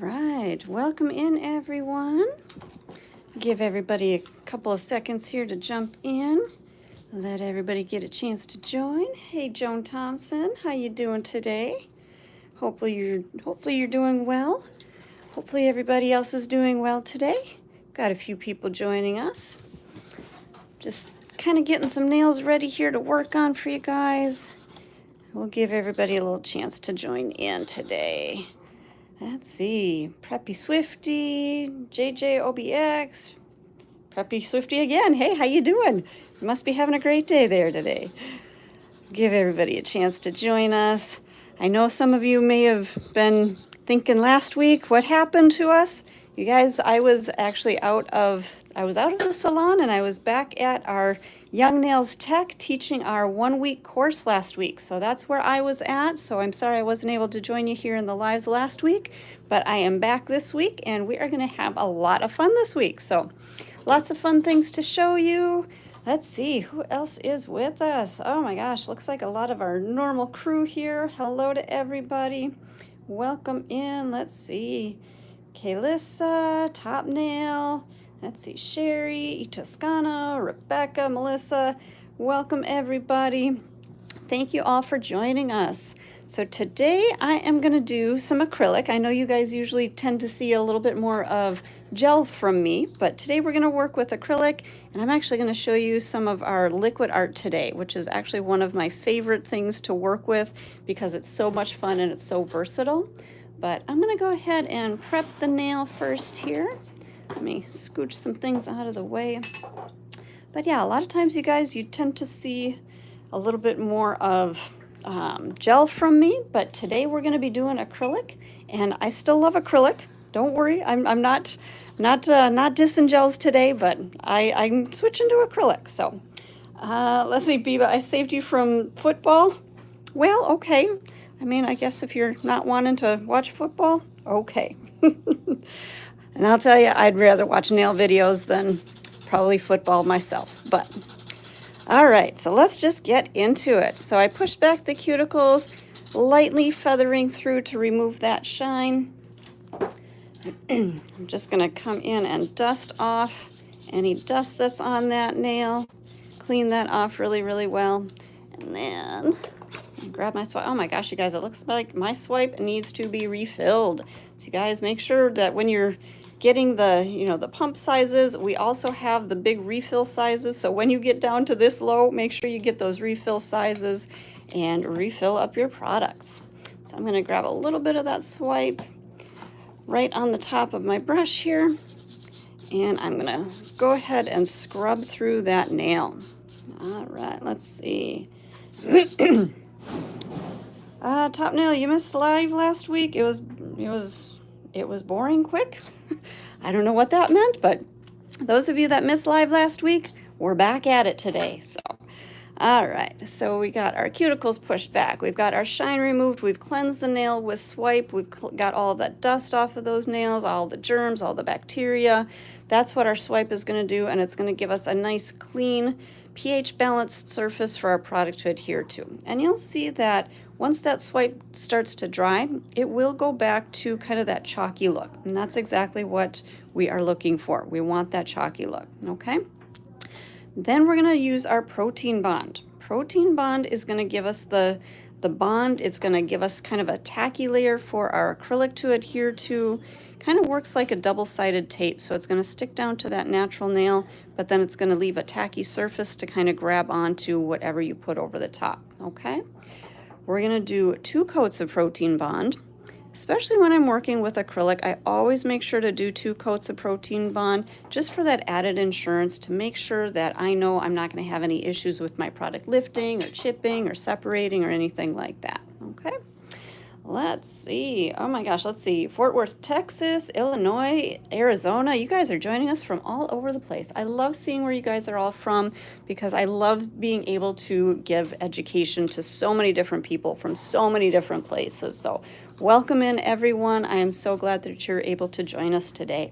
Right, welcome in everyone. Give everybody a couple of seconds here to jump in. Let everybody get a chance to join. Hey Joan Thompson, how you doing today? Hopefully you're doing well. Hopefully everybody else is doing well today. Got a few people joining us. Just kind of getting some nails ready here to work on for you guys. We'll give everybody a little chance to join in today. Let's see, Preppy Swifty, JJOBX, Preppy Swifty again. Hey, how you doing? You must be having a great day there today. Give everybody a chance to join us. I know some of you may have been thinking last week, what happened to us? You guys, I was actually out of the salon and I was back at our Young Nails Tech teaching our 1-week course last week. So that's where I was at. So I'm sorry I wasn't able to join you here in the lives last week, but I am back this week and we are going to have a lot of fun this week. So lots of fun things to show you. Let's see, who else is with us? Oh my gosh, looks like a lot of our normal crew here. Hello to everybody. Welcome in. Let's see. Kaylissa, Top Nail, let's see, Sherry, Toscana, Rebecca, Melissa. Welcome everybody. Thank you all for joining us. So today I am going to do some acrylic. I know you guys usually tend to see a little bit more of gel from me, but today we're going to work with acrylic, and I'm actually going to show you some of our liquid art today, which is actually one of my favorite things to work with because it's so much fun and it's so versatile. But I'm going to go ahead and prep the nail first here. Let me scooch some things out of the way. But yeah, a lot of times you guys, you tend to see a little bit more of gel from me, but today we're going to be doing acrylic, and I still love acrylic. Don't worry, I'm not dissing gels today, but I'm switching to acrylic. So let's see, Biba, I saved you from football. Well, okay. I mean, I guess if you're not wanting to watch football, okay. And I'll tell you, I'd rather watch nail videos than probably football myself. But all right, so let's just get into it. So I pushed back the cuticles, lightly feathering through to remove that shine. I'm just going to come in and dust off any dust that's on that nail. Clean that off really, really well. And then grab my swipe. Oh my gosh, you guys, it looks like my swipe needs to be refilled. So you guys make sure that when you're getting the, the pump sizes, we also have the big refill sizes. So when you get down to this low, make sure you get those refill sizes and refill up your products. So I'm going to grab a little bit of that swipe right on the top of my brush here. And I'm going to go ahead and scrub through that nail. All right, let's see. Top Nail, you missed live last week. It was boring quick. I don't know what that meant, but those of you that missed live last week, we're back at it today. So, all right. So we got our cuticles pushed back. We've got our shine removed. We've cleansed the nail with swipe. We've got all that dust off of those nails, all the germs, all the bacteria. That's what our swipe is going to do, and it's going to give us a nice, clean, pH balanced surface for our product to adhere to. And you'll see that once that swipe starts to dry, it will go back to kind of that chalky look. And that's exactly what we are looking for. We want that chalky look, okay? Then we're gonna use our protein bond. Protein bond is gonna give us the bond. It's gonna give us kind of a tacky layer for our acrylic to adhere to. Kind of works like a double-sided tape. So it's gonna stick down to that natural nail, but then it's gonna leave a tacky surface to kind of grab onto whatever you put over the top, okay? We're going to do 2 coats of protein bond. Especially when I'm working with acrylic, I always make sure to do 2 coats of protein bond just for that added insurance to make sure that I know I'm not going to have any issues with my product lifting or chipping or separating or anything like that. Okay. Let's see. Oh my gosh, let's see. Fort Worth, Texas, Illinois, Arizona. You guys are joining us from all over the place. I love seeing where you guys are all from because I love being able to give education to so many different people from so many different places. So welcome in everyone. I am so glad that you're able to join us today.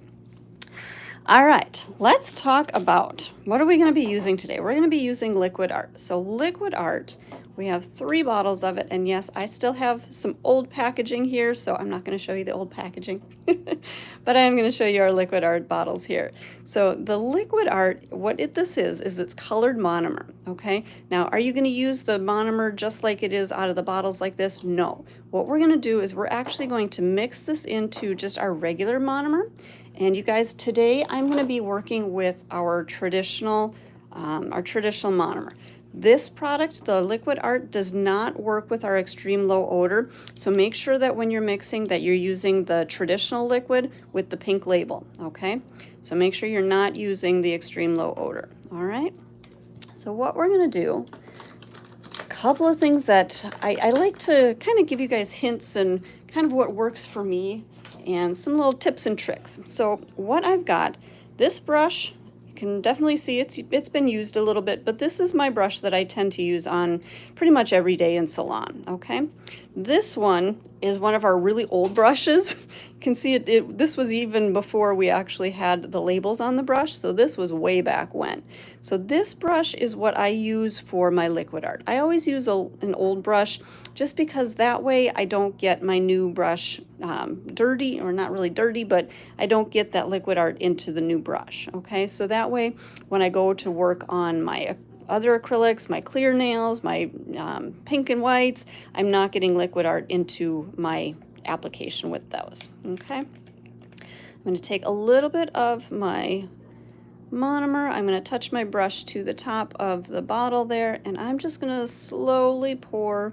All right, let's talk about what are we going to be using today. We're going to be using liquid art. So liquid art, we have 3 bottles of it, and yes, I still have some old packaging here, so I'm not going to show you the old packaging, but I am going to show you our liquid art bottles here. So the liquid art, this is it's colored monomer, okay? Now, are you going to use the monomer just like it is out of the bottles like this? No. What we're going to do is we're actually going to mix this into just our regular monomer. And you guys, today I'm going to be working with our traditional monomer. This product, the liquid art, does not work with our extreme low odor. So make sure that when you're mixing that you're using the traditional liquid with the pink label, okay? So make sure you're not using the extreme low odor, all right? So what we're going to do, a couple of things that I like to kind of give you guys hints and kind of what works for me, and some little tips and tricks. So what I've got, this brush, you can definitely see it's been used a little bit, but this is my brush that I tend to use on pretty much every day in salon, okay? This one is one of our really old brushes. You can see this was even before we actually had the labels on the brush, so this was way back when. So this brush is what I use for my liquid art. I always use an old brush just because that way I don't get my new brush dirty, or not really dirty, but I don't get that liquid art into the new brush, okay? So that way when I go to work on my other acrylics, my clear nails, my pink and whites, I'm not getting liquid art into my application with those, okay? I'm going to take a little bit of my monomer, I'm going to touch my brush to the top of the bottle there, and I'm just going to slowly pour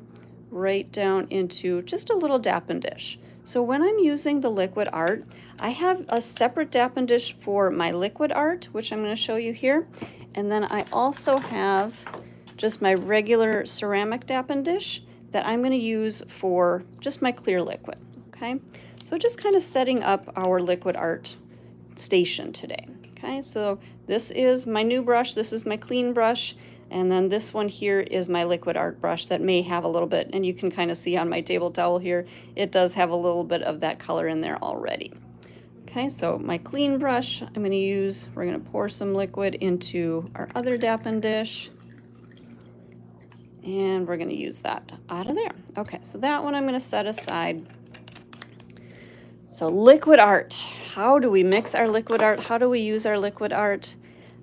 right down into just a little Dappen dish. So when I'm using the liquid art, I have a separate Dappen dish for my liquid art, which I'm going to show you here. And then I also have just my regular ceramic Dappen dish that I'm going to use for just my clear liquid, okay? So just kind of setting up our liquid art station today, okay? So this is my new brush, this is my clean brush, and then this one here is my liquid art brush that may have a little bit, and you can kind of see on my table towel here, it does have a little bit of that color in there already. Okay, so my clean brush, we're going to pour some liquid into our other Dappen dish, and we're going to use that out of there. Okay, so that one I'm going to set aside. So liquid art, how do we mix our liquid art? How do we use our liquid art?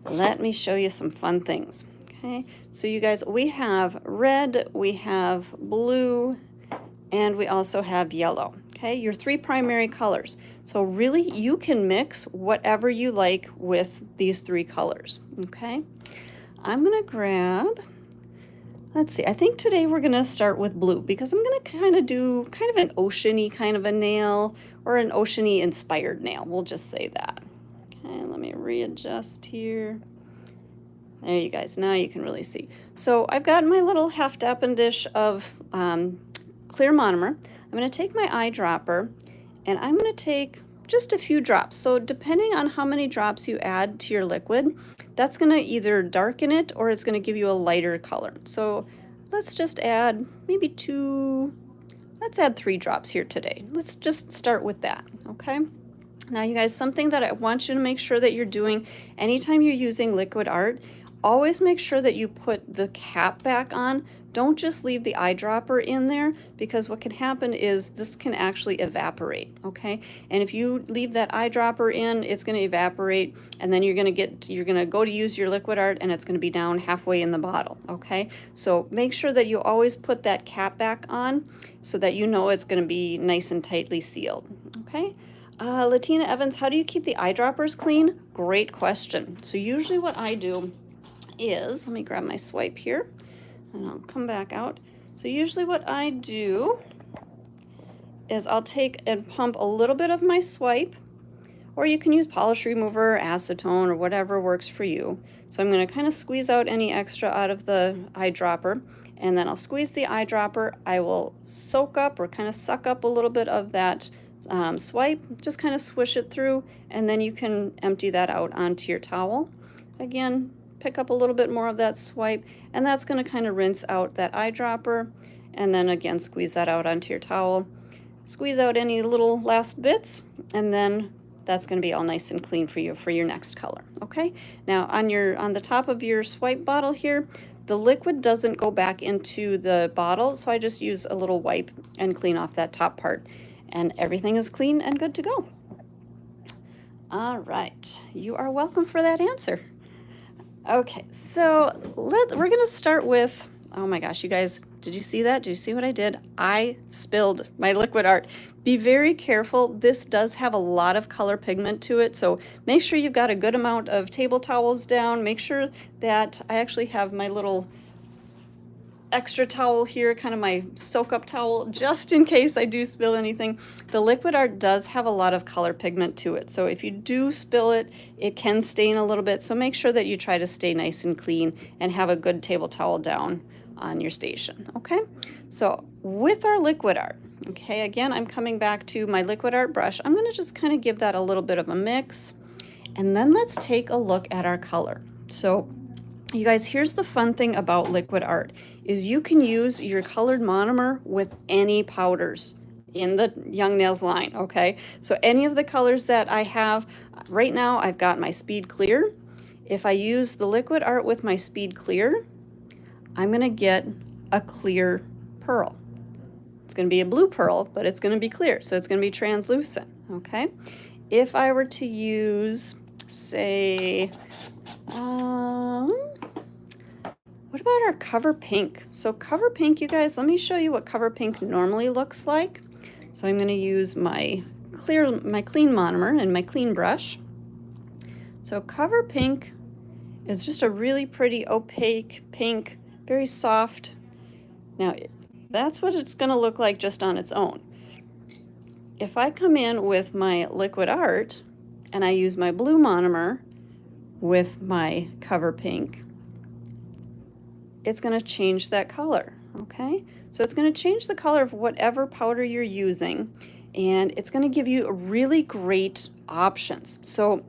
Let me show you some fun things. Okay, so you guys, we have red, we have blue, and we also have yellow. Okay, your 3 primary colors. So really you can mix whatever you like with these 3 colors. Okay, I'm gonna grab, let's see, I think today we're gonna start with blue because I'm gonna kind of do kind of an oceany kind of a nail, or an oceany inspired nail, we'll just say that. Okay, let me readjust here. There you guys, now you can really see. So I've got my little half Dappen dish of clear monomer. I'm going to take my eyedropper and I'm going to take just a few drops. So depending on how many drops you add to your liquid, that's going to either darken it or it's going to give you a lighter color. So let's just add maybe 2, let's add 3 drops here today. Let's just start with that, okay? Now you guys, something that I want you to make sure that you're doing anytime you're using liquid art, always make sure that you put the cap back on. Don't just leave the eyedropper in there, because what can happen is this can actually evaporate, okay? And if you leave that eyedropper in, it's going to evaporate, and then you're going to go to use your liquid art and it's going to be down halfway in the bottle, okay? So make sure that you always put that cap back on so that you know it's going to be nice and tightly sealed, okay? Latina Evans, how do you keep the eyedroppers clean? Great question. So usually what I do is, let me grab my swipe here and I'll come back out. So usually what I do is I'll take and pump a little bit of my swipe, or you can use polish remover, acetone, or whatever works for you. So I'm going to kind of squeeze out any extra out of the eyedropper, and then I'll squeeze the eyedropper. I will soak up or kind of suck up a little bit of that swipe, just kind of swish it through, and then you can empty that out onto your towel. Again, pick up a little bit more of that swipe, and that's going to kind of rinse out that eyedropper, and then again squeeze that out onto your towel. Squeeze out any little last bits, and then that's going to be all nice and clean for you for your next color. Okay, now on the top of your swipe bottle here, the liquid doesn't go back into the bottle, so I just use a little wipe and clean off that top part, and everything is clean and good to go. All right, you are welcome for that answer. Okay, so we're gonna start with, oh my gosh, you guys, did you see that? Did you see what I did? I spilled my liquid art. Be very careful. This does have a lot of color pigment to it, so make sure you've got a good amount of table towels down. Make sure that I actually have my little extra towel here, kind of my soak up towel, just in case I do spill anything. The liquid art does have a lot of color pigment to it, so if you do spill it, it can stain a little bit, so make sure that you try to stay nice and clean and have a good table towel down on your station. Okay, so with our liquid art, okay, again, I'm coming back to my liquid art brush. I'm going to just kind of give that a little bit of a mix, and then let's take a look at our color. So you guys, here's the fun thing about liquid art is you can use your colored monomer with any powders in the Young Nails line, okay? So any of the colors that I have, right now I've got my Speed Clear. If I use the liquid art with my Speed Clear, I'm gonna get a clear pearl. It's gonna be a blue pearl, but it's gonna be clear, so it's gonna be translucent, okay? If I were to use, say, what about our Cover Pink? So Cover Pink, you guys, let me show you what Cover Pink normally looks like. So I'm going to use my clean monomer and my clean brush. So Cover Pink is just a really pretty opaque pink, very soft. Now that's what it's going to look like just on its own. If I come in with my liquid art and I use my blue monomer with my Cover Pink, it's going to change that color, okay? So it's going to change the color of whatever powder you're using, and it's going to give you really great options. So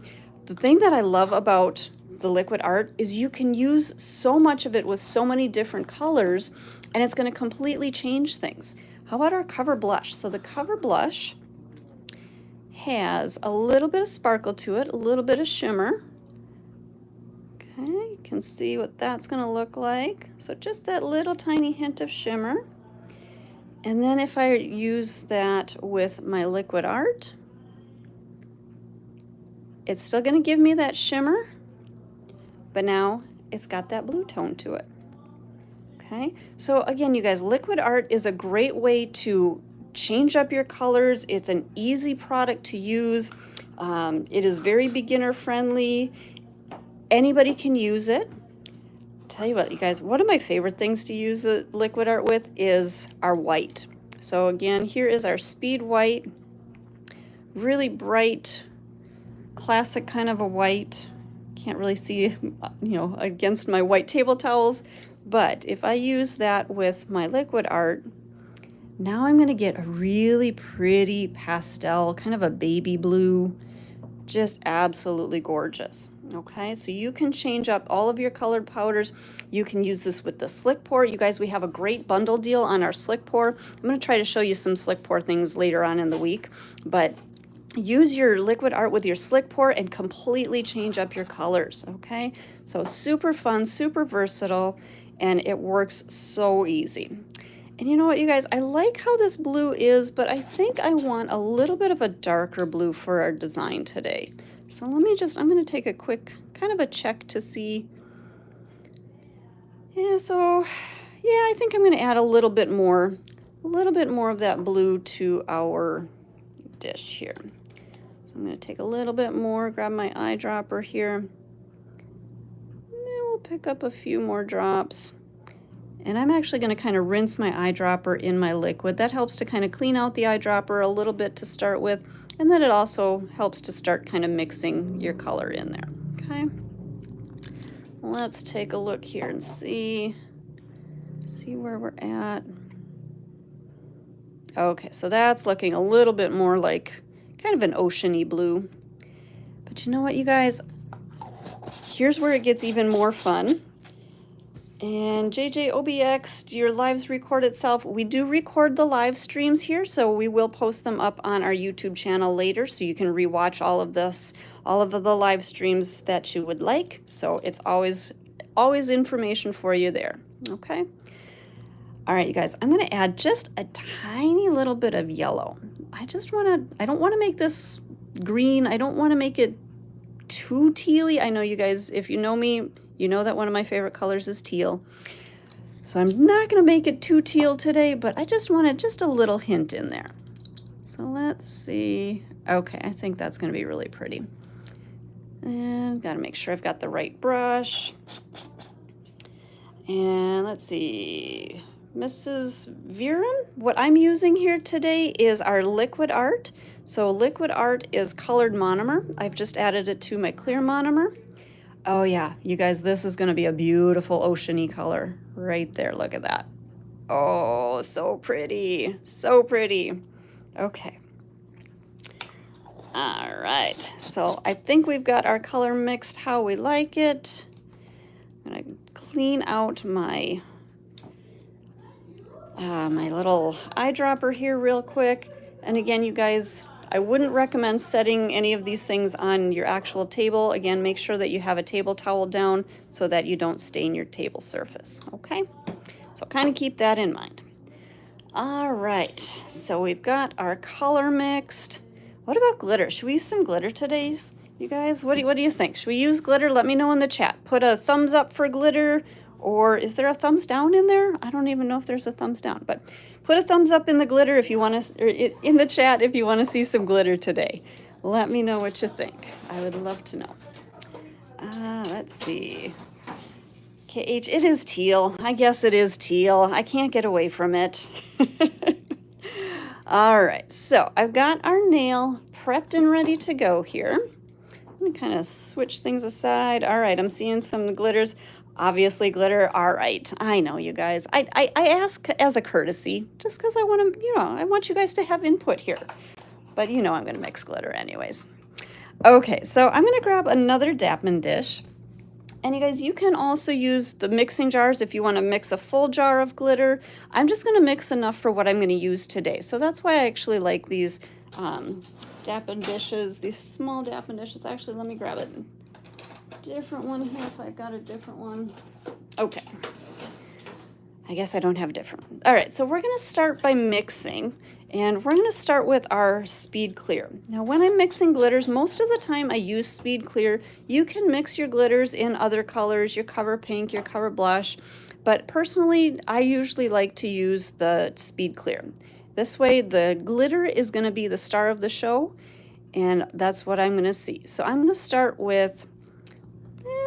the thing that I love about the liquid art is you can use so much of it with so many different colors, and it's going to completely change things. How about our Cover Blush? So the Cover Blush has a little bit of sparkle to it, a little bit of shimmer. Okay, you can see what that's going to look like. So just that little tiny hint of shimmer. And then if I use that with my liquid art, it's still going to give me that shimmer, but now it's got that blue tone to it. Okay, so again, you guys, liquid art is a great way to change up your colors. It's an easy product to use. It is very beginner friendly. Anybody can use it. Tell you what, you guys, one of my favorite things to use the liquid art with is our white. So again, here is our Speed White, really bright, classic kind of a white. Can't really see, you know, against my white table towels, but if I use that with my liquid art, now I'm going to get a really pretty pastel, kind of a baby blue, just absolutely gorgeous. Okay, so you can change up all of your colored powders. You can use this with the slick pour. You guys, we have a great bundle deal on our slick pour. I'm going to try to show you some slick pour things later on in the week, but use your liquid art with your slick pour and completely change up your colors. Okay, so super fun, super versatile, and it works so easy. And you know what, you guys, I like how this blue is, but I think I want a little bit of a darker blue for our design today. So let me just, I'm going to take a quick kind of a check to see. Yeah, so yeah, I think I'm going to add a little bit more of that blue to our dish here. So I'm going to take a little bit more, grab my eyedropper here, and we'll pick up a few more drops. And I'm actually going to kind of rinse my eyedropper in my liquid. That helps to kind of clean out the eyedropper a little bit to start with. And then it also helps to start kind of mixing your color in there, okay? Let's take a look here and see where we're at. Okay, so that's looking a little bit more like kind of an oceany blue. But you know what, you guys? Here's where it gets even more fun. And JJOBX, do your lives record itself? We do record the live streams here, so we will post them up on our YouTube channel later, so you can rewatch all of this, all of the live streams that you would like. So it's always information for you there. Okay. All right, you guys, I'm going to add just a tiny little bit of yellow. I don't want to make this green. I don't want to make it too tealy. I know you guys, if you know me, you know that one of my favorite colors is teal. So I'm not going to make it too teal today, but I just wanted just a little hint in there. So let's see. Okay, I think that's going to be really pretty. And got to make sure I've got the right brush. And let's see. Mrs. Viren, what I'm using here today is our liquid art. So liquid art is colored monomer. I've just added it to my clear monomer. Oh yeah, you guys, this is going to be a beautiful ocean-y color right there. Look at that. Oh, so pretty. So pretty. Okay. All right. So I think we've got our color mixed how we like it. I'm going to clean out my my little eyedropper here real quick. And again, you guys, I wouldn't recommend setting any of these things on your actual table. Again, make sure that you have a table towel down so that you don't stain your table surface, okay? So kind of keep that in mind. All right, so we've got our color mixed. What about glitter? Should we use some glitter today, you guys? What do you think? Should we use glitter? Let me know in the chat. Put a thumbs up for glitter, or is there a thumbs down in there? I don't even know if there's a thumbs down, but put a thumbs up in the glitter if you want to, or in the chat if you want to see some glitter today. Let me know what you think. I would love to know. Let's see. KH, it is teal. I guess it is teal. I can't get away from it. All right, so I've got our nail prepped and ready to go here. I'm going to kind of switch things aside. All right, I'm seeing some glitters. Obviously glitter, all right. I know, you guys. I ask as a courtesy, just because I want to, I want you guys to have input here. But I'm going to mix glitter anyways. Okay, so I'm going to grab another Dappen dish. And you guys, you can also use the mixing jars if you want to mix a full jar of glitter. I'm just going to mix enough for what I'm going to use today. So that's why I actually like these Dappen dishes, these small Dappen dishes. Actually, let me grab a different one here if I've got a different one. Okay. I guess I don't have a different one. All right, so we're going to start by mixing. And we're going to start with our Speed Clear. Now, when I'm mixing glitters, most of the time I use Speed Clear. You can mix your glitters in other colors, your Cover Pink, your Cover Blush. But personally, I usually like to use the Speed Clear. This way, the glitter is going to be the star of the show. And that's what I'm going to see. So I'm going to start with,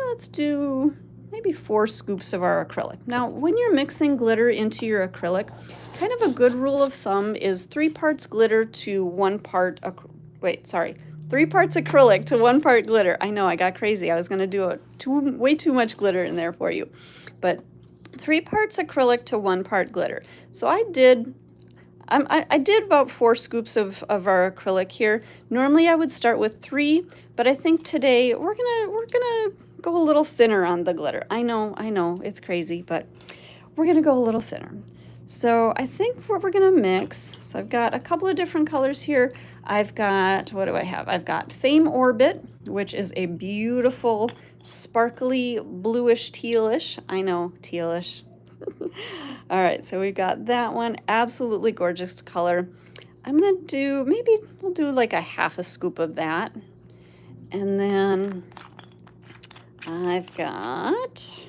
let's do maybe 4 scoops of our acrylic. Now, when you're mixing glitter into your acrylic, kind of a good rule of thumb is 3 parts glitter to 1 part, 3 parts acrylic to 1 part glitter. I know, I got crazy. I was going to do way too much glitter in there for you. But 3 parts acrylic to 1 part glitter. So I did about 4 scoops of our acrylic here. Normally I would start with 3, but I think today we're gonna go a little thinner on the glitter. I know, it's crazy, but we're gonna go a little thinner. So I think what we're going to mix, so I've got a couple of different colors here. I've got, what do I have? I've got Fame Orbit, which is a beautiful, sparkly, bluish, tealish. I know, tealish. All right, so we've got that one. Absolutely gorgeous color. I'm going to do, maybe we'll do like a half a scoop of that. And then I've got,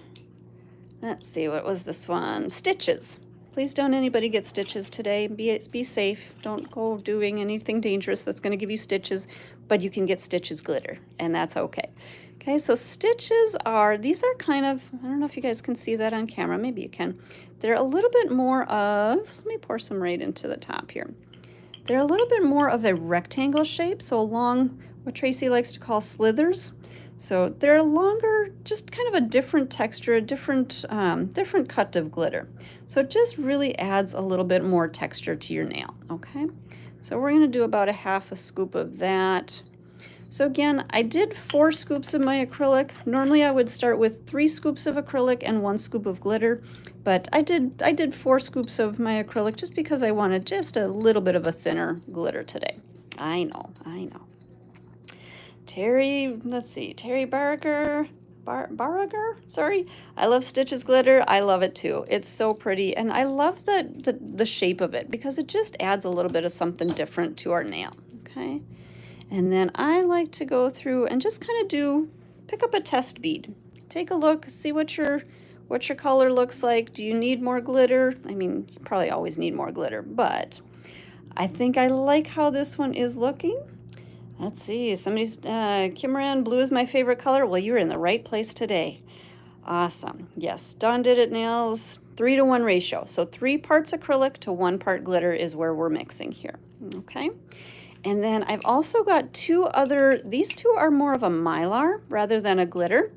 let's see, what was this one? Stitches. Please don't anybody get stitches today. Be safe. Don't go doing anything dangerous that's going to give you stitches, but you can get stitches glitter, and that's okay. Okay, so stitches are, these are kind of, I don't know if you guys can see that on camera. Maybe you can. They're a little bit more of, let me pour some right into the top here. They're a little bit more of a rectangle shape, so along what Tracy likes to call slithers. So they're longer, just kind of a different texture, a different cut of glitter. So it just really adds a little bit more texture to your nail, okay? So we're gonna do about a half a scoop of that. So again, I did 4 scoops of my acrylic. Normally I would start with 3 scoops of acrylic and 1 scoop of glitter, but I did 4 scoops of my acrylic just because I wanted just a little bit of a thinner glitter today. I know. Terry, let's see, Terry Barger, sorry. I love Stitches glitter. I love it too. It's so pretty, and I love the shape of it because it just adds a little bit of something different to our nail. Okay, and then I like to go through and just kind of pick up a test bead. Take a look, see what your color looks like. Do you need more glitter? I mean, you probably always need more glitter, but I think I like how this one is looking. Let's see, somebody's, Kim Moran, blue is my favorite color. Well, you're in the right place today. Awesome. Yes, Dawn Did It Nails, 3-to-1 ratio. So 3 parts acrylic to 1 part glitter is where we're mixing here. Okay. And then I've also got 2 other, these 2 are more of a mylar rather than a glitter.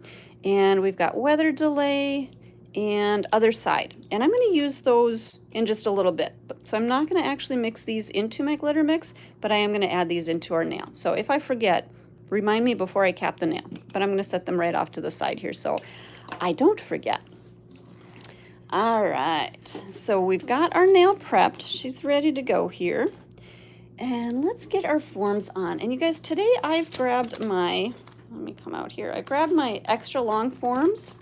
And we've got Weather Delay and Other Side. And I'm going to use those in just a little bit. So I'm not going to actually mix these into my glitter mix, but I am going to add these into our nail. So if I forget, remind me before I cap the nail. But I'm going to set them right off to the side here so I don't forget. All right, so we've got our nail prepped. She's ready to go here. And let's get our forms on. And you guys, today I've grabbed my, let me come out here. I grabbed my extra long forms,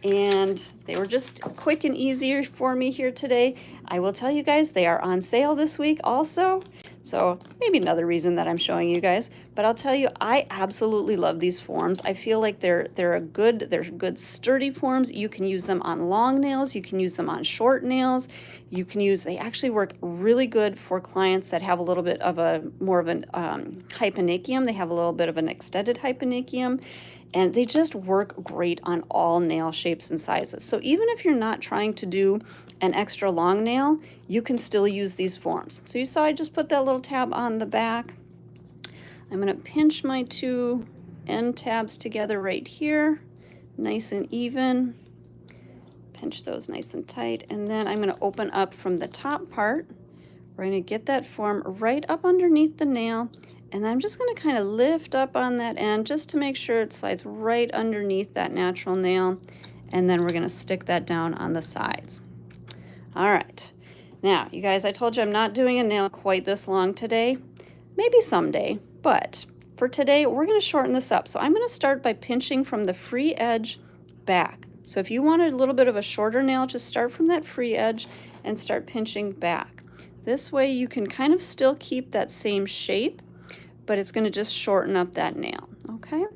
and they were just quick and easier for me here today. I will tell you guys, they are on sale this week also. So maybe another reason that I'm showing you guys, but I'll tell you, I absolutely love these forms. I feel like they're good sturdy forms. You can use them on long nails. You can use them on short nails. They actually work really good for clients that have a little bit of more of an hyponychium. They have a little bit of an extended hyponychium. And they just work great on all nail shapes and sizes. So even if you're not trying to do an extra long nail, you can still use these forms. So you saw I just put that little tab on the back. I'm going to pinch my 2 end tabs together right here, nice and even. Pinch those nice and tight. And then I'm going to open up from the top part. We're going to get that form right up underneath the nail. And I'm just going to kind of lift up on that end just to make sure it slides right underneath that natural nail. And then we're going to stick that down on the sides. All right. Now, you guys, I told you I'm not doing a nail quite this long today. Maybe someday. But for today, we're going to shorten this up. So I'm going to start by pinching from the free edge back. So if you want a little bit of a shorter nail, just start from that free edge and start pinching back. This way you can kind of still keep that same shape, but it's going to just shorten up that nail. Okay.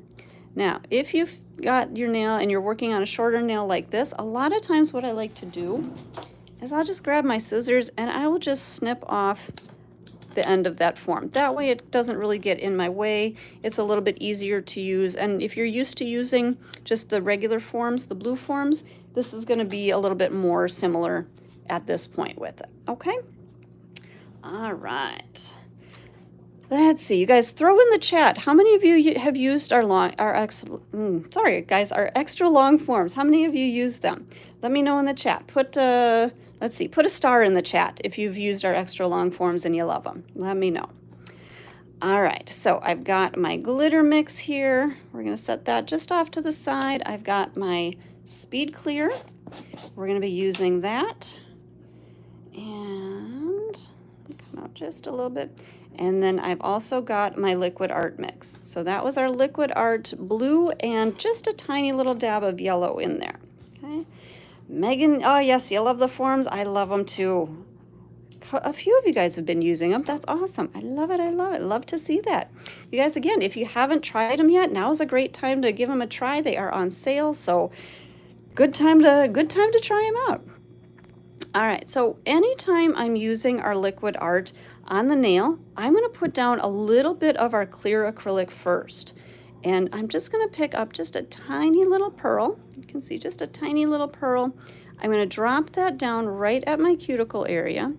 Now, if you've got your nail and you're working on a shorter nail like this, a lot of times what I like to do is I'll just grab my scissors and I will just snip off the end of that form. That way it doesn't really get in my way. It's a little bit easier to use. And if you're used to using just the regular forms, the blue forms, this is going to be a little bit more similar at this point with it. Okay. All right. Let's see, you guys, throw in the chat. How many of you have used our extra long forms? How many of you use them? Let me know in the chat. Put a star in the chat if you've used our extra long forms and you love them. Let me know. All right, so I've got my glitter mix here. We're going to set that just off to the side. I've got my Speed Clear. We're going to be using that. And come out just a little bit. And then I've also got my Liquid Art mix. So that was our Liquid Art blue and just a tiny little dab of yellow in there. Okay. Megan, oh yes, you love the forms. I love them too. A few of you guys have been using them. That's awesome. I love it. I love it. Love to see that. You guys, again, if you haven't tried them yet, now is a great time to give them a try. They are on sale, so good time to try them out. All right, so anytime I'm using our Liquid Art on the nail, I'm going to put down a little bit of our clear acrylic first. And I'm just going to pick up just a tiny little pearl. You can see just a tiny little pearl. I'm going to drop that down right at my cuticle area.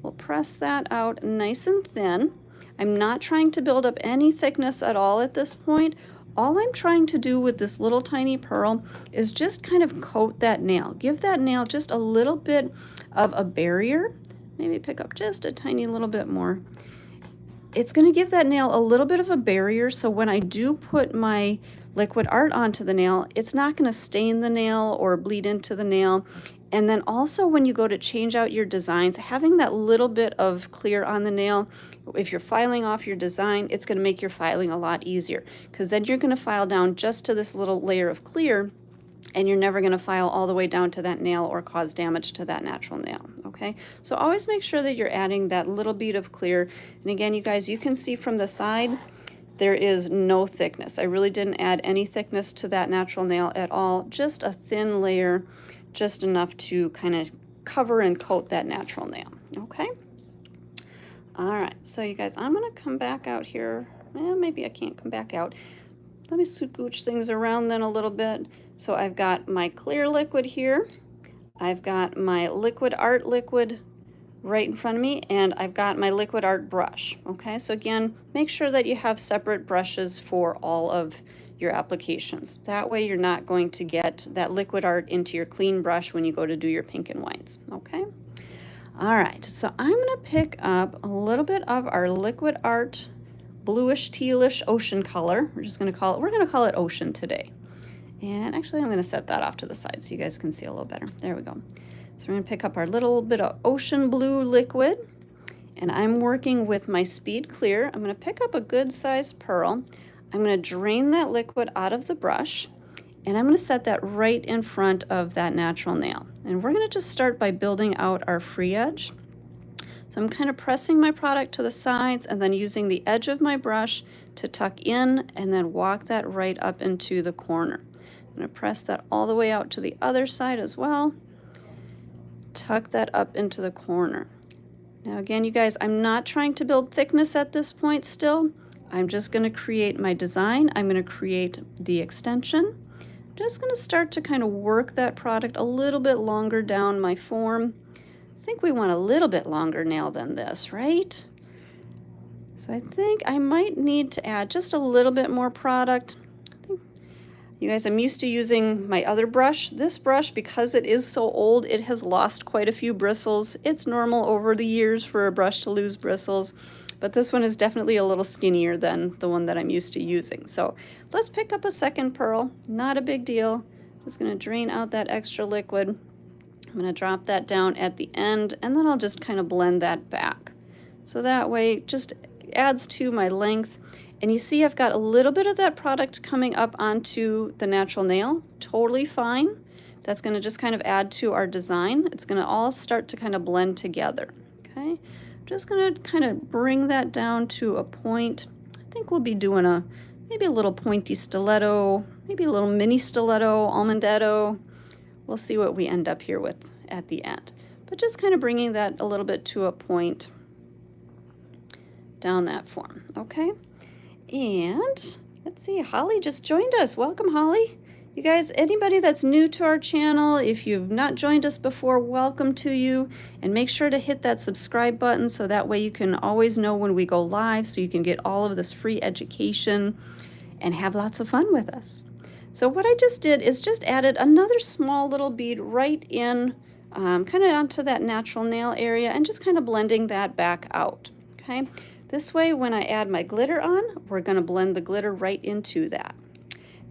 We'll press that out nice and thin. I'm not trying to build up any thickness at all at this point. All I'm trying to do with this little tiny pearl is just kind of coat that nail. Give that nail just a little bit of a barrier. Maybe pick up just a tiny little bit more. it's going to give that nail a little bit of a barrier, so when I do put my liquid art onto the nail, it's not going to stain the nail or bleed into the nail. And then also when you go to change out your designs, having that little bit of clear on the nail, if you're filing off your design, it's going to make your filing a lot easier, because then you're going to file down just to this little layer of clear, and you're never going to file all the way down to that nail or cause damage to that natural nail. Okay, so always make sure that you're adding that little bead of clear. And again, you guys, you can see from the side there is no thickness. I really didn't add any thickness to that natural nail at all, just a thin layer, just enough to kind of cover and coat that natural nail. Okay, all right, so you guys, I'm going to come back out here. Well, maybe I can't come back out. Let me scooch things around then a little bit. So I've got my clear liquid here. I've got my liquid art liquid right in front of me, and I've got my liquid art brush. Okay, so again, make sure that you have separate brushes for all of your applications. That way you're not going to get that liquid art into your clean brush when you go to do your pink and whites. Okay, all right, so I'm going to pick up a little bit of our liquid art bluish tealish ocean color. We're going to call it ocean today. And actually I'm going to set that off to the side so you guys can see a little better. There we go. So we're going to pick up our little bit of ocean blue liquid, and I'm working with my speed clear. I'm going to pick up a good sized pearl. I'm going to drain that liquid out of the brush, and I'm going to set that right in front of that natural nail. And we're going to just start by building out our free edge. So I'm kind of pressing my product to the sides and then using the edge of my brush to tuck in and then walk that right up into the corner. I'm going to press that all the way out to the other side as well. Tuck that up into the corner. Now again, you guys, I'm not trying to build thickness at this point still. I'm just going to create my design. I'm going to create the extension. I'm just going to start to kind of work that product a little bit longer down my form. I think we want a little bit longer nail than this, right? So I think I might need to add just a little bit more product. You guys, I'm used to using my other brush. This brush, because it is so old, it has lost quite a few bristles. It's normal over the years for a brush to lose bristles, but this one is definitely a little skinnier than the one that I'm used to using. So let's pick up a second pearl. Not a big deal. Just going to drain out that extra liquid. I'm going to drop that down at the end, and then I'll just kind of blend that back. So that way it just adds to my length. And you see I've got a little bit of that product coming up onto the natural nail. Totally fine. That's going to just kind of add to our design. It's going to all start to kind of blend together. Okay, I'm just going to kind of bring that down to a point. I think we'll be doing maybe a little pointy stiletto, maybe a little mini stiletto, almondetto. We'll see what we end up here with at the end. But just kind of bringing that a little bit to a point down that form. Okay. And let's see, Holly just joined us. Welcome, Holly. You guys, anybody that's new to our channel, if you've not joined us before, welcome to you. And make sure to hit that subscribe button so that way you can always know when we go live, so you can get all of this free education and have lots of fun with us. So what I just did is just added another small little bead right in, kind of onto that natural nail area, and just kind of blending that back out. Okay. This way, when I add my glitter on, we're going to blend the glitter right into that.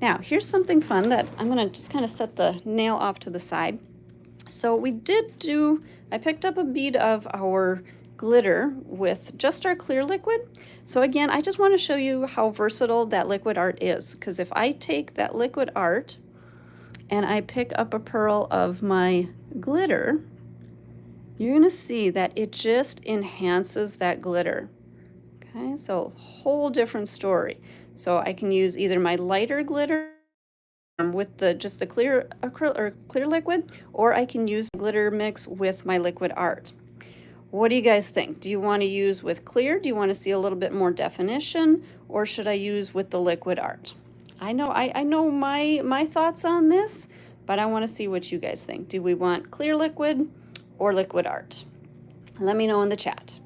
Now, here's something fun that I'm going to just kind of set the nail off to the side. So I picked up a bead of our glitter with just our clear liquid. So again, I just want to show you how versatile that liquid art is, because if I take that liquid art and I pick up a pearl of my glitter, you're going to see that it just enhances that glitter. Okay, so whole different story. So I can use either my lighter glitter with just the clear acrylic or clear liquid, or I can use glitter mix with my liquid art. What do you guys think? Do you want to use with clear? Do you want to see a little bit more definition, or should I use with the liquid art? I know my thoughts on this, but I want to see what you guys think. Do we want clear liquid or liquid art? Let me know in the chat.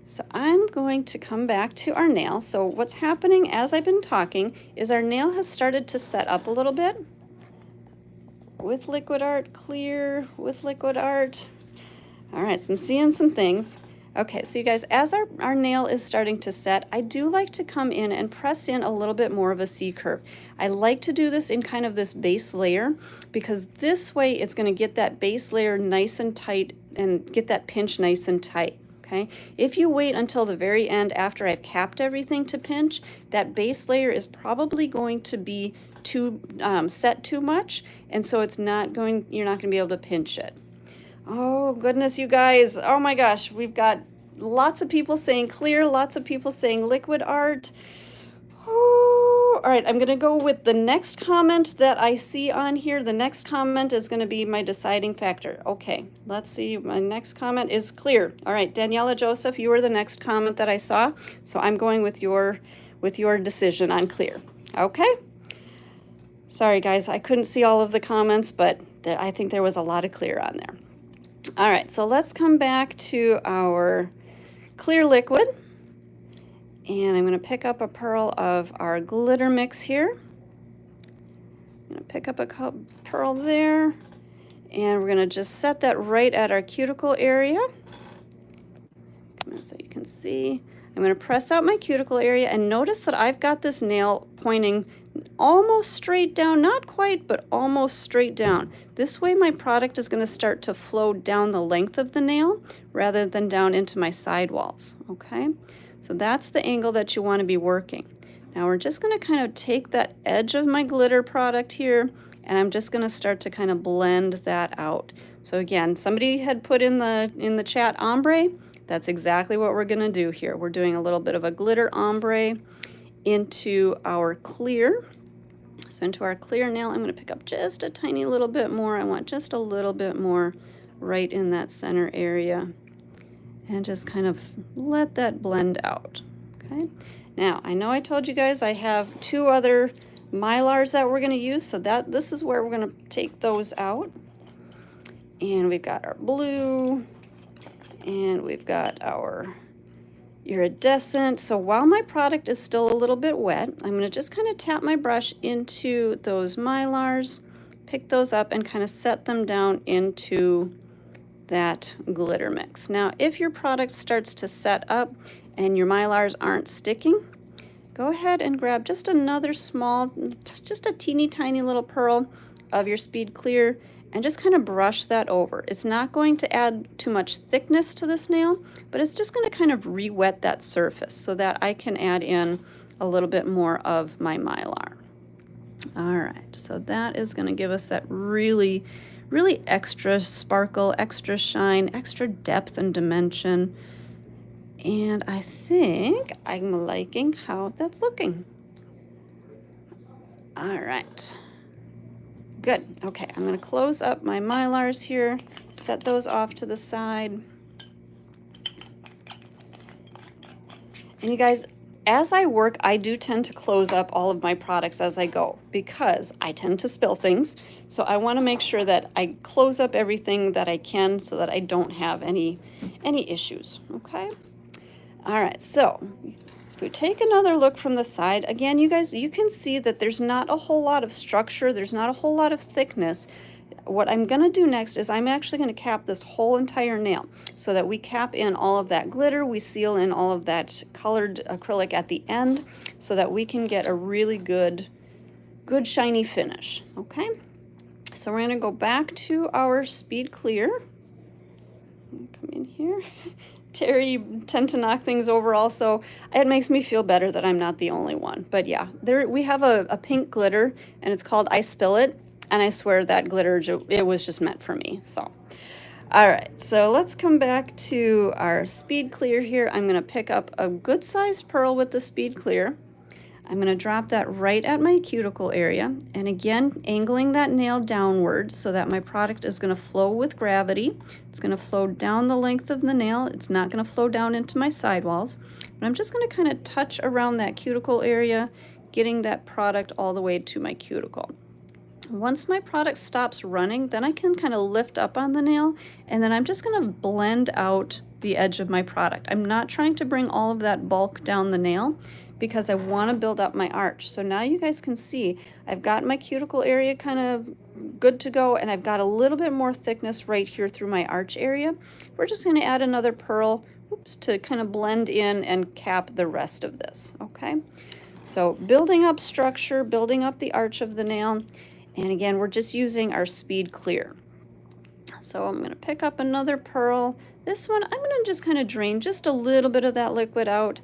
So I'm going to come back to our nail. So what's happening as I've been talking is our nail has started to set up a little bit with liquid art, clear with liquid art. All right, so I'm seeing some things. Okay, so you guys, as our nail is starting to set, I do like to come in and press in a little bit more of a C-curve. I like to do this in kind of this base layer because this way it's going to get that base layer nice and tight and get that pinch nice and tight. Okay, if you wait until the very end after I've capped everything to pinch, that base layer is probably going to be too set too much, and so you're not going to be able to pinch it. Oh goodness, you guys. Oh my gosh, we've got lots of people saying clear, lots of people saying liquid art. Oh, all right, I'm going to go with the next comment that I see on here. The next comment is going to be my deciding factor. Okay, let's see. My next comment is clear. All right, Daniela Joseph, you were the next comment that I saw. So I'm going with your decision on clear. Okay. Sorry guys, I couldn't see all of the comments, but I think there was a lot of clear on there. All right, so let's come back to our clear liquid. And I'm going to pick up a pearl of our glitter mix here. I'm going to pick up a pearl there. And we're going to just set that right at our cuticle area. Come in so you can see. I'm going to press out my cuticle area and notice that I've got this nail pointing almost straight down, not quite, but almost straight down. This way my product is going to start to flow down the length of the nail rather than down into my sidewalls, okay? So that's the angle that you want to be working. Now we're just going to kind of take that edge of my glitter product here, and I'm just going to start to kind of blend that out. So again, somebody had put in the chat ombre. That's exactly what we're going to do here. We're doing a little bit of a glitter ombre into our clear. So into our clear nail, I'm going to pick up just a tiny little bit more. I want just a little bit more right in that center area. And just kind of let that blend out. Okay. Now, I know I told you guys I have 2 other Mylars that we're going to use. So this is where we're going to take those out. And we've got our blue. And we've got our iridescent. So while my product is still a little bit wet, I'm going to just kind of tap my brush into those Mylars, pick those up and kind of set them down into that glitter mix. Now, if your product starts to set up and your Mylars aren't sticking, go ahead and grab just another small, just a teeny tiny little pearl of your Speed Clear and just kind of brush that over. It's not going to add too much thickness to this nail, but it's just going to kind of re-wet that surface so that I can add in a little bit more of my Mylar. All right, so that is going to give us that really extra sparkle, extra shine, extra depth and dimension. And I think I'm liking how that's looking. All right. Good. Okay, I'm going to close up my Mylars here, set those off to the side. And you guys, as I work, I do tend to close up all of my products as I go because I tend to spill things. So I want to make sure that I close up everything that I can so that I don't have any issues, okay? All right, so if we take another look from the side, again, you guys, you can see that there's not a whole lot of structure, there's not a whole lot of thickness. What I'm going to do next is I'm actually going to cap this whole entire nail so that we cap in all of that glitter, we seal in all of that colored acrylic at the end so that we can get a really good shiny finish, okay? So we're going to go back to our Speed Clear. Come in here. Terry, you tend to knock things over also. It makes me feel better that I'm not the only one. But yeah, we have a pink glitter and it's called I Spill It. And I swear that glitter, it was just meant for me. So, all right, so let's come back to our Speed Clear here. I'm going to pick up a good sized pearl with the Speed Clear. I'm going to drop that right at my cuticle area. And again, angling that nail downward so that my product is going to flow with gravity. It's going to flow down the length of the nail. It's not going to flow down into my sidewalls. But I'm just going to kind of touch around that cuticle area, getting that product all the way to my cuticle. Once my product stops running, then I can kind of lift up on the nail, and then I'm just going to blend out the edge of my product. I'm not trying to bring all of that bulk down the nail because I want to build up my arch. So now you guys can see I've got my cuticle area kind of good to go, and I've got a little bit more thickness right here through my arch area. We're just going to add another pearl oops, to kind of blend in and cap the rest of this, okay? So building up structure, building up the arch of the nail, and again, we're just using our Speed Clear. So I'm gonna pick up another pearl. This one, I'm gonna just kind of drain just a little bit of that liquid out,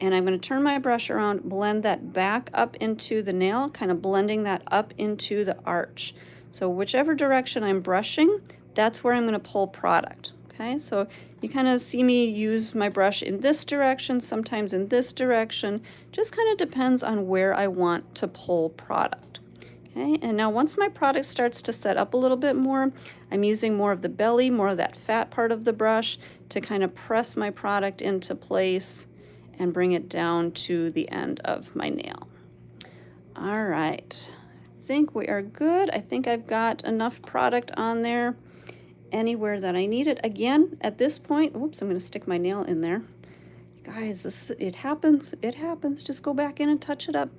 and I'm gonna turn my brush around, blend that back up into the nail, kind of blending that up into the arch. So whichever direction I'm brushing, that's where I'm gonna pull product, okay? So you kind of see me use my brush in this direction, sometimes in this direction, just kind of depends on where I want to pull product. Okay, and now once my product starts to set up a little bit more, I'm using more of the belly, more of that fat part of the brush to kind of press my product into place and bring it down to the end of my nail. All right, I think we are good. I think I've got enough product on there anywhere that I need it. Again, at this point, oops, I'm going to stick my nail in there. You guys, it happens. It happens. Just go back in and touch it up.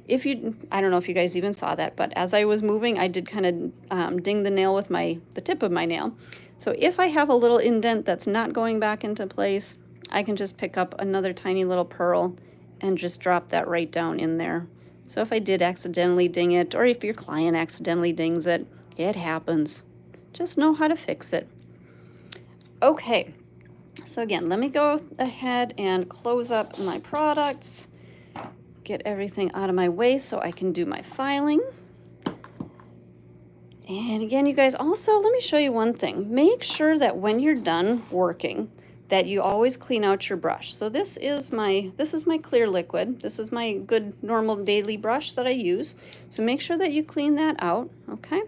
If you, I don't know if you guys even saw that, but as I was moving, I did kind of ding the nail with the tip of my nail. So if I have a little indent that's not going back into place, I can just pick up another tiny little pearl and just drop that right down in there. So if I did accidentally ding it, or if your client accidentally dings it, it happens. Just know how to fix it. Okay, so again, let me go ahead and close up my products. Get everything out of my way so I can do my filing. And again, you guys, also let me show you one thing. Make sure that when you're done working, that you always clean out your brush. So this is my clear liquid. This is my good normal daily brush that I use. So make sure that you clean that out, okay?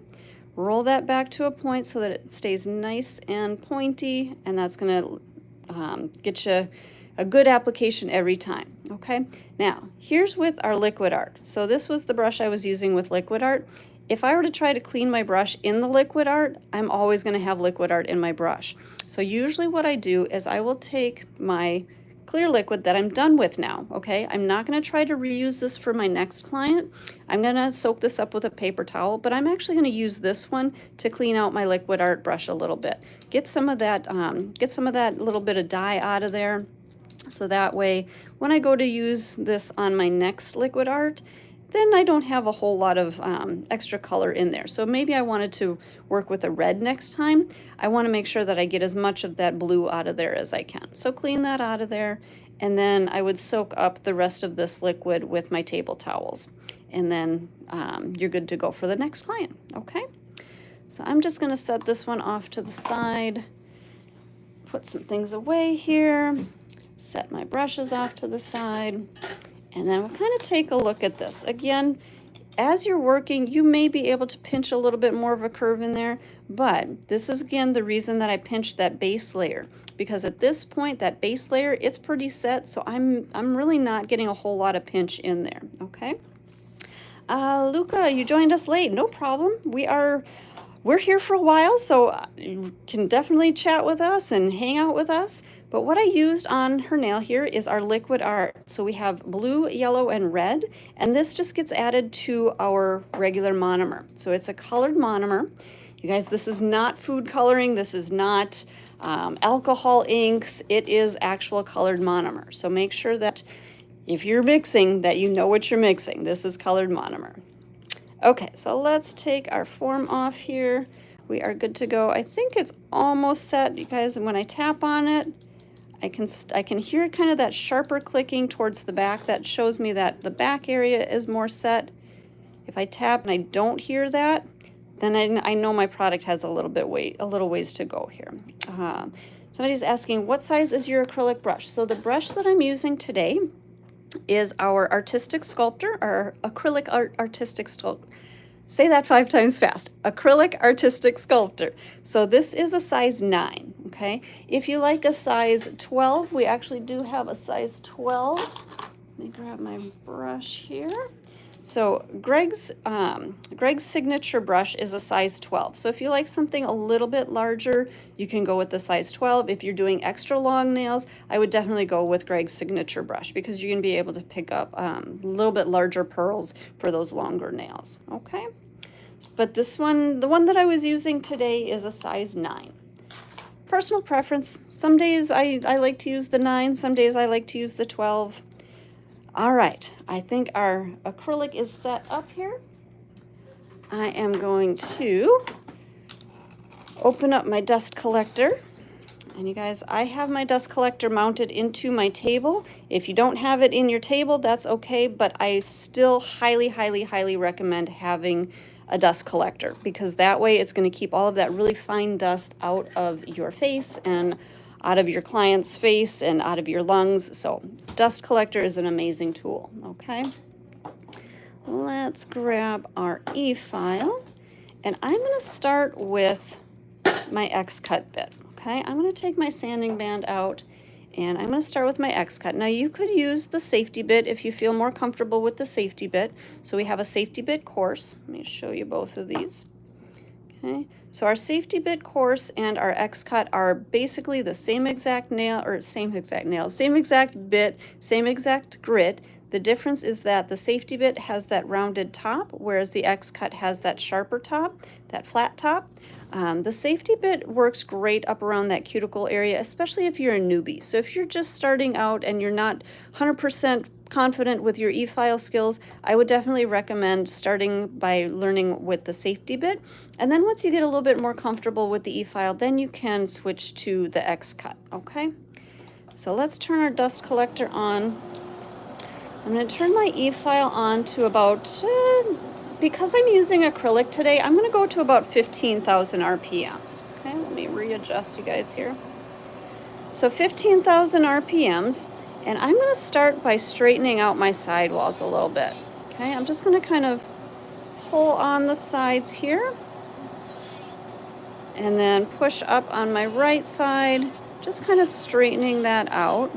Roll that back to a point so that it stays nice and pointy, and that's gonna get you a good application every time, okay? Now, here's with our liquid art. So this was the brush I was using with liquid art. If I were to try to clean my brush in the liquid art, I'm always gonna have liquid art in my brush. So usually what I do is I will take my clear liquid that I'm done with now, okay? I'm not gonna try to reuse this for my next client. I'm gonna soak this up with a paper towel, but I'm actually gonna use this one to clean out my liquid art brush a little bit. Get some of that little bit of dye out of there. So that way, when I go to use this on my next liquid art, then I don't have a whole lot of extra color in there. So maybe I wanted to work with a red next time. I want to make sure that I get as much of that blue out of there as I can. So clean that out of there, and then I would soak up the rest of this liquid with my table towels. And then you're good to go for the next client, okay? So I'm just going to set this one off to the side, put some things away here. Set my brushes off to the side, and then we'll kind of take a look at this. Again, as you're working, you may be able to pinch a little bit more of a curve in there, but this is again the reason that I pinched that base layer, because at this point, that base layer, it's pretty set, so I'm really not getting a whole lot of pinch in there, okay? Luca, you joined us late. No problem. We're here for a while, so you can definitely chat with us and hang out with us. But what I used on her nail here is our liquid art. So we have blue, yellow, and red, and this just gets added to our regular monomer. So it's a colored monomer. You guys, this is not food coloring. This is not alcohol inks. It is actual colored monomer. So make sure that if you're mixing, that you know what you're mixing. This is colored monomer. Okay, so let's take our form off here. We are good to go. I think it's almost set, you guys. And when I tap on it, I can hear kind of that sharper clicking towards the back. That shows me that the back area is more set. If I tap and I don't hear that, then I know my product has a little ways to go here. Somebody's asking, what size is your acrylic brush? So the brush that I'm using today is our Artistic Sculptor, or Acrylic Artistic Sculptor. Say that 5 times fast. Acrylic Artistic Sculptor. So this is a size 9, okay? If you like a size 12, we actually do have a size 12. Let me grab my brush here. So Greg's signature brush is a size 12. So if you like something a little bit larger, you can go with the size 12. If you're doing extra long nails, I would definitely go with Greg's signature brush, because you're going to be able to pick up a little bit larger pearls for those longer nails, okay? But this one, the one that I was using today, is a size 9. personal preference. Some days I like to use the 9, some days I like to use the 12. All right, I think our acrylic is set up here. I am going to open up my dust collector. And you guys, I have my dust collector mounted into my table. If you don't have it in your table, that's okay, but I still highly, highly, highly recommend having a dust collector, because that way it's going to keep all of that really fine dust out of your face and out of your client's face and out of your lungs. So dust collector is an amazing tool. Okay, let's grab our e-file, and I'm going to start with my X-cut bit. Okay, I'm going to take my sanding band out, and I'm going to start with my X-cut. Now you could use the safety bit if you feel more comfortable with the safety bit. So we have a safety bit coarse. Let me show you both of these. Okay, so our safety bit coarse and our X-cut are basically the same exact nail, or same exact bit, same exact grit. The difference is that the safety bit has that rounded top, whereas the X-cut has that sharper top, that flat top. The safety bit works great up around that cuticle area, especially if you're a newbie. So if you're just starting out and you're not 100% confident with your e-file skills, I would definitely recommend starting by learning with the safety bit. And then once you get a little bit more comfortable with the e-file, then you can switch to the X-cut, okay? So let's turn our dust collector on. I'm going to turn my e-file on to about, because I'm using acrylic today, I'm going to go to about 15,000 RPMs. Okay, let me readjust you guys here. So 15,000 RPMs, and I'm going to start by straightening out my sidewalls a little bit. Okay, I'm just going to kind of pull on the sides here, and then push up on my right side, just kind of straightening that out.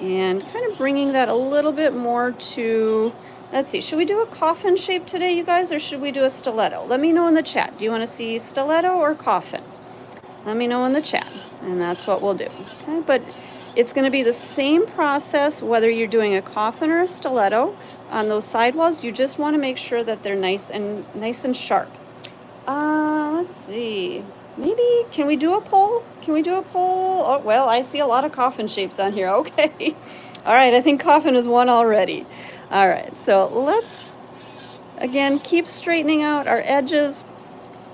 And kind of bringing that a little bit more to, let's see, should we do a coffin shape today, you guys, or should we do a stiletto? Let me know in the chat. Do you want to see stiletto or coffin? Let me know in the chat, and that's what we'll do. Okay, but it's going to be the same process whether you're doing a coffin or a stiletto. On those sidewalls, you just want to make sure that they're nice and sharp. Let's see. Maybe, can we do a poll? Can we do a poll? Oh, well, I see a lot of coffin shapes on here. Okay. All right, I think coffin is one already. All right, so let's, again, keep straightening out our edges.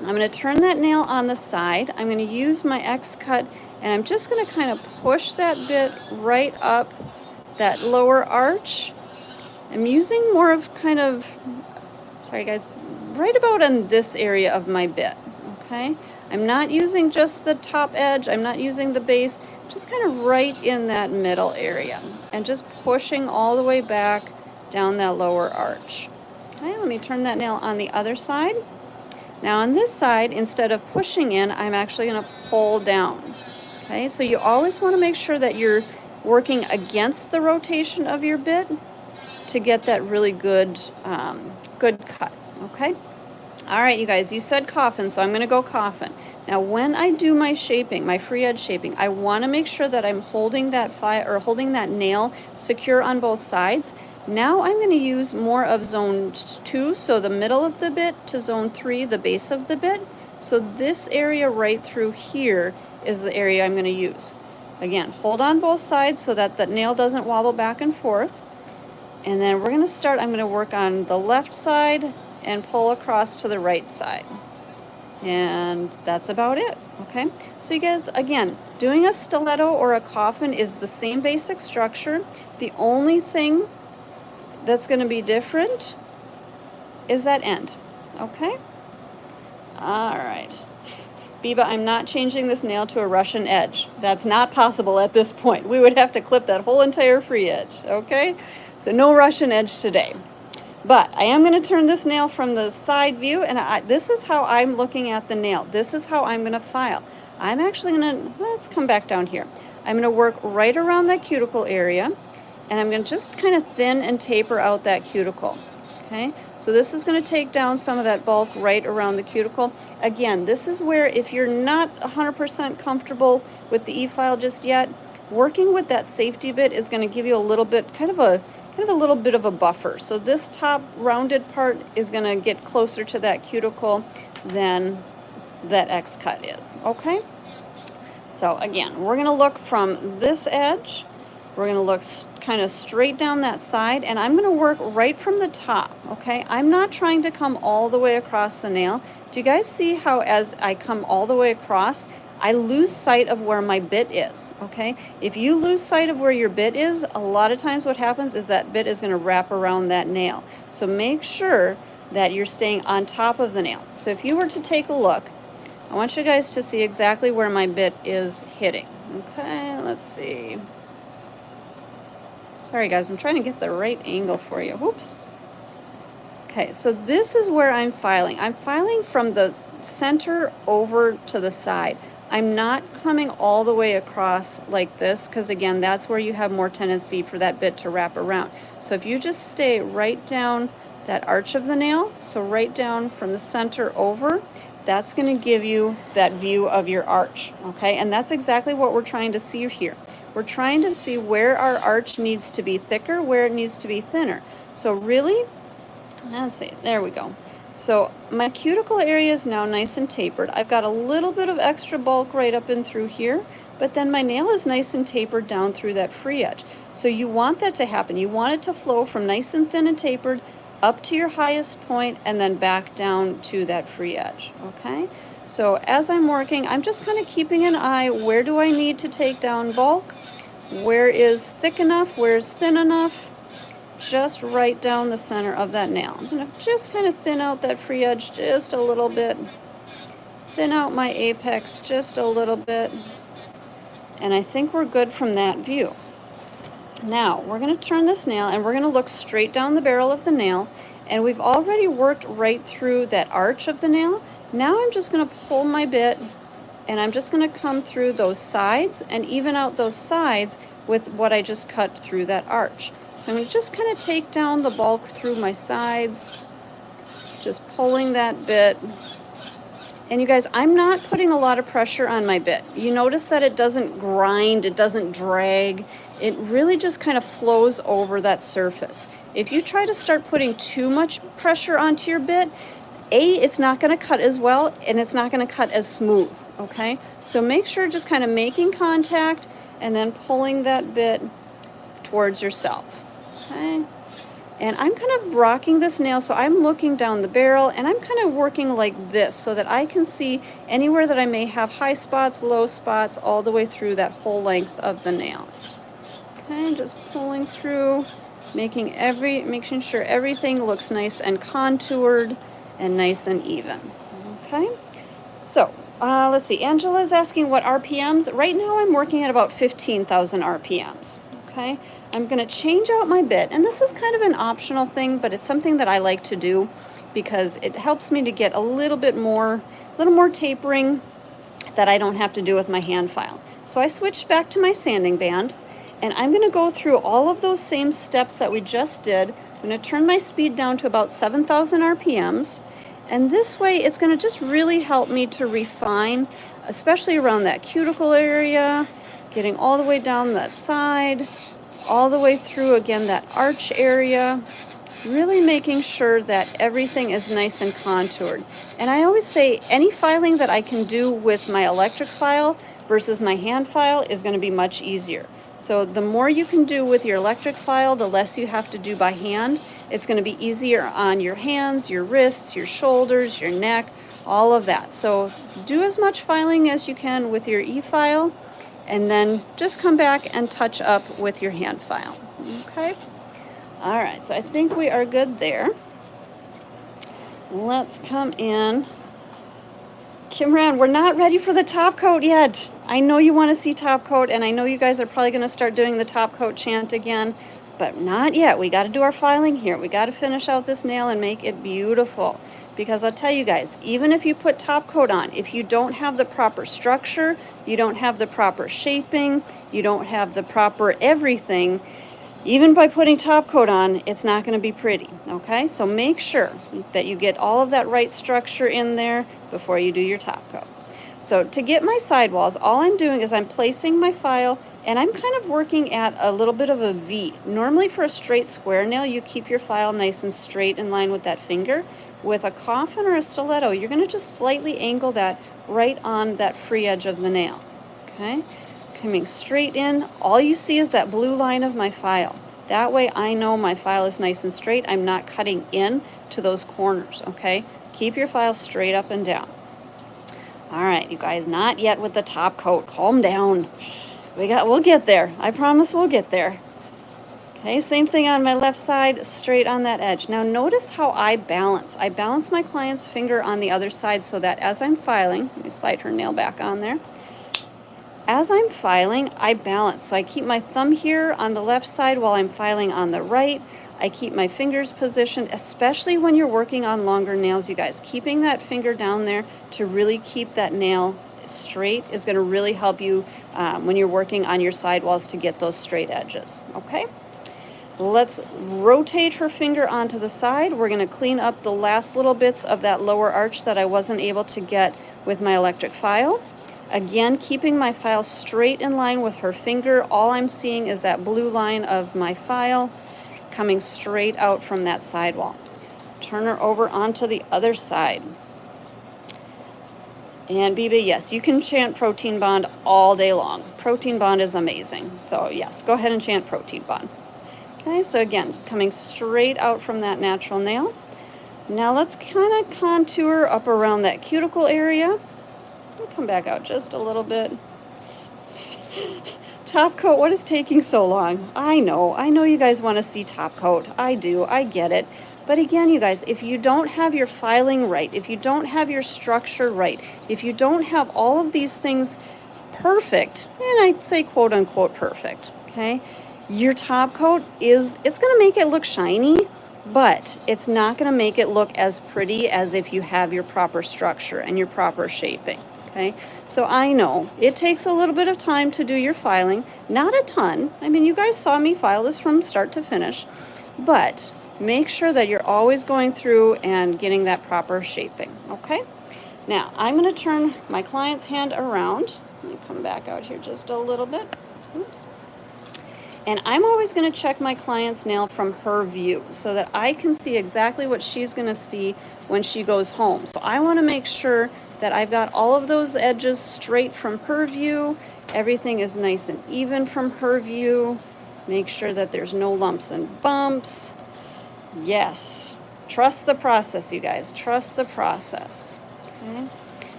I'm going to turn that nail on the side. I'm going to use my X-cut, and I'm just going to kind of push that bit right up that lower arch. I'm using more of kind of, sorry guys, right about on this area of my bit. Okay, I'm not using just the top edge, I'm not using the base, just kind of right in that middle area, and just pushing all the way back down that lower arch. Okay, let me turn that nail on the other side. Now on this side, instead of pushing in, I'm actually going to pull down. Okay, so you always want to make sure that you're working against the rotation of your bit to get that really good, good cut. Okay. All right, you guys, you said coffin, so I'm going to go coffin. Now, when I do my shaping, my free edge shaping, I want to make sure that I'm holding that holding that nail secure on both sides. Now I'm going to use more of zone 2, so the middle of the bit, to zone 3, the base of the bit. So this area right through here is the area I'm going to use. Again, hold on both sides so that the nail doesn't wobble back and forth. And then we're going to start, I'm going to work on the left side and pull across to the right side. And that's about it, okay? So you guys, again, doing a stiletto or a coffin is the same basic structure. The only thing that's going to be different is that end, okay? All right. Biba, I'm not changing this nail to a Russian edge. That's not possible at this point. We would have to clip that whole entire free edge, okay? So no Russian edge today. But I am going to turn this nail from the side view, and this is how I'm looking at the nail. This is how I'm going to file. I'm actually going to, let's come back down here. I'm going to work right around that cuticle area, and I'm going to just kind of thin and taper out that cuticle. Okay, so this is going to take down some of that bulk right around the cuticle. Again, this is where if you're not 100% comfortable with the e-file just yet, working with that safety bit is going to give you a little bit, kind of a little bit of a buffer. So this top rounded part is going to get closer to that cuticle than that X-cut is. Okay, So again, we're going to look from this edge. We're going to look kind of straight down that side, and I'm going to work right from the top, okay? I'm not trying to come all the way across the nail. Do you guys see how as I come all the way across, I lose sight of where my bit is, okay? If you lose sight of where your bit is, a lot of times what happens is that bit is going to wrap around that nail. So make sure that you're staying on top of the nail. So if you were to take a look, I want you guys to see exactly where my bit is hitting. Okay, let's see. Sorry guys, I'm trying to get the right angle for you. Whoops. Okay, so this is where I'm filing. I'm filing from the center over to the side. I'm not coming all the way across like this, because again, that's where you have more tendency for that bit to wrap around. So if you just stay right down that arch of the nail, so right down from the center over, that's going to give you that view of your arch, okay? And that's exactly what we're trying to see here. We're trying to see where our arch needs to be thicker, where it needs to be thinner. So really, let's see, there we go. So my cuticle area is now nice and tapered. I've got a little bit of extra bulk right up and through here, but then my nail is nice and tapered down through that free edge. So you want that to happen. You want it to flow from nice and thin and tapered up to your highest point and then back down to that free edge, okay? So as I'm working, I'm just kind of keeping an eye, where do I need to take down bulk? Where is thick enough? Where's thin enough? Just right down the center of that nail. I'm gonna just kind of thin out that free edge just a little bit. Thin out my apex just a little bit. And I think we're good from that view. Now, we're going to turn this nail and we're going to look straight down the barrel of the nail, and we've already worked right through that arch of the nail. Now I'm just going to pull my bit and I'm just going to come through those sides and even out those sides with what I just cut through that arch. So I'm going to just kind of take down the bulk through my sides, just pulling that bit. And you guys, I'm not putting a lot of pressure on my bit. You notice that it doesn't grind, it doesn't drag. It really just kind of flows over that surface. If you try to start putting too much pressure onto your bit, it's not going to cut as well and it's not going to cut as smooth, okay? So make sure just kind of making contact and then pulling that bit towards yourself, okay? And I'm kind of rocking this nail, so I'm looking down the barrel and I'm kind of working like this so that I can see anywhere that I may have high spots, low spots, all the way through that whole length of the nail. Okay, just pulling through, making sure everything looks nice and contoured and nice and even. Okay, so let's see, Angela's asking what RPMs. Right now I'm working at about 15,000 RPMs. Okay, I'm going to change out my bit, and this is kind of an optional thing, but it's something that I like to do because it helps me to get a little more tapering that I don't have to do with my hand file. So I switched back to my sanding band, and I'm going to go through all of those same steps that we just did. I'm going to turn my speed down to about 7,000 RPMs, and this way it's going to just really help me to refine, especially around that cuticle area, getting all the way down that side, all the way through again that arch area, really making sure that everything is nice and contoured. And I always say any filing that I can do with my electric file versus my hand file is going to be much easier. So the more you can do with your electric file, the less you have to do by hand. It's going to be easier on your hands, your wrists, your shoulders, your neck, all of that. So do as much filing as you can with your e-file, and then just come back and touch up with your hand file. Okay? All right, so I think we are good there. Let's come in. Kimran, we're not ready for the top coat yet. I know you want to see top coat, and I know you guys are probably going to start doing the top coat chant again, but not yet. We got to do our filing here. We got to finish out this nail and make it beautiful. Because I'll tell you guys, even if you put top coat on, if you don't have the proper structure, you don't have the proper shaping, you don't have the proper everything, even by putting top coat on, it's not going to be pretty, okay? So make sure that you get all of that right structure in there before you do your top coat. So to get my sidewalls, all I'm doing is I'm placing my file, and I'm kind of working at a little bit of a V. Normally for a straight square nail, you keep your file nice and straight in line with that finger. With a coffin or a stiletto, you're going to just slightly angle that right on that free edge of the nail. Okay, coming straight in. All you see is that blue line of my file. That way I know my file is nice and straight. I'm not cutting in to those corners, okay? Keep your file straight up and down. All right, you guys, not yet with the top coat. Calm down. We'll get there. I promise we'll get there. Okay, same thing on my left side, straight on that edge. Now notice how I balance. I balance my client's finger on the other side so that as I'm filing, let me slide her nail back on there. As I'm filing, I balance. So I keep my thumb here on the left side while I'm filing on the right. I keep my fingers positioned, especially when you're working on longer nails, you guys. Keeping that finger down there to really keep that nail straight is going to really help you when you're working on your sidewalls to get those straight edges, okay? Let's rotate her finger onto the side. We're going to clean up the last little bits of that lower arch that I wasn't able to get with my electric file. Again, keeping my file straight in line with her finger. All I'm seeing is that blue line of my file coming straight out from that sidewall. Turn her over onto the other side. And Biba, yes, you can chant Protein Bond all day long. Protein Bond is amazing. So yes, go ahead and chant Protein Bond. Okay, so again, coming straight out from that natural nail. Now let's kind of contour up around that cuticle area. I'll come back out just a little bit. Top coat, what is taking so long? I know you guys want to see top coat. I do, I get it. But again, you guys, if you don't have your filing right, if you don't have your structure right, if you don't have all of these things perfect, and I'd say quote unquote perfect, okay? Your top coat it's going to make it look shiny, but it's not going to make it look as pretty as if you have your proper structure and your proper shaping, okay? So I know it takes a little bit of time to do your filing, not a ton. I mean, you guys saw me file this from start to finish, but make sure that you're always going through and getting that proper shaping, okay? Now, I'm going to turn my client's hand around. Let me come back out here just a little bit. Oops. And I'm always going to check my client's nail from her view so that I can see exactly what she's going to see when she goes home. So I want to make sure that I've got all of those edges straight from her view. Everything is nice and even from her view. Make sure that there's no lumps and bumps. Yes. Trust the process, you guys. Trust the process. Okay.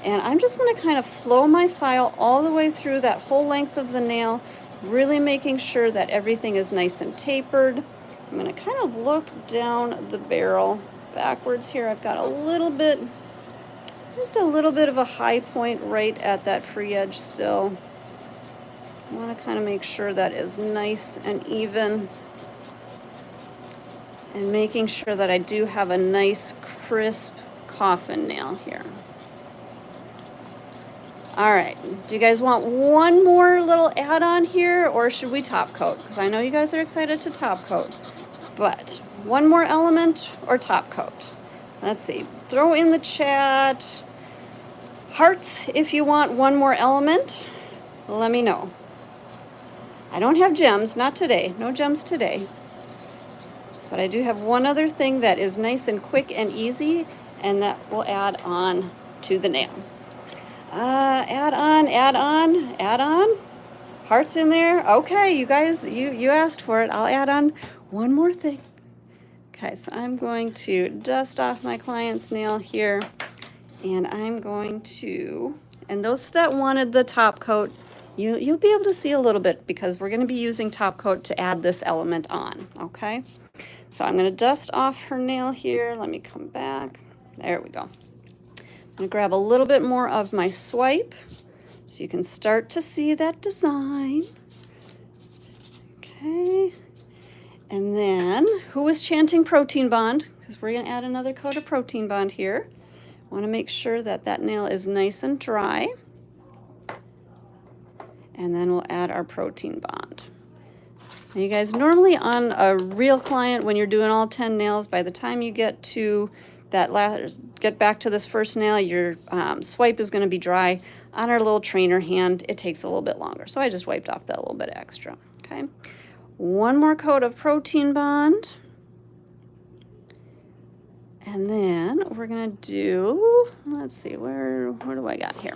And I'm just going to kind of flow my file all the way through that whole length of the nail, really making sure that everything is nice and tapered. I'm going to kind of look down the barrel backwards here. I've got a little bit, just a little bit of a high point right at that free edge still. I want to kind of make sure that is nice and even, and making sure that I do have a nice crisp coffin nail here. All right, do you guys want one more little add-on here, or should we top coat? Because I know you guys are excited to top coat, but one more element or top coat? Let's see, throw in the chat hearts if you want one more element. Let me know. I don't have gems, not today, no gems today. But I do have one other thing that is nice and quick and easy, and that will add on to the nail. Add on. Hearts in there. Okay, you guys, you asked for it. I'll add on one more thing. Okay, so I'm going to dust off my client's nail here, and I'm going to, and those that wanted the top coat, you'll be able to see a little bit because we're going to be using top coat to add this element on, okay? So I'm going to dust off her nail here. Let me come back. There we go. I'm going to grab a little bit more of my swipe so you can start to see that design. Okay. And then, who was chanting Protein Bond? Because we're going to add another coat of Protein Bond here. Want to make sure that that nail is nice and dry. And then we'll add our Protein Bond. Now you guys, normally on a real client, when you're doing all 10 nails, by the time you get to that last, get back to this first nail, your swipe is going to be dry. On our little trainer hand, it takes a little bit longer. So I just wiped off that little bit extra. Okay. One more coat of Protein Bond. And then we're going to do, let's see, where do I got here?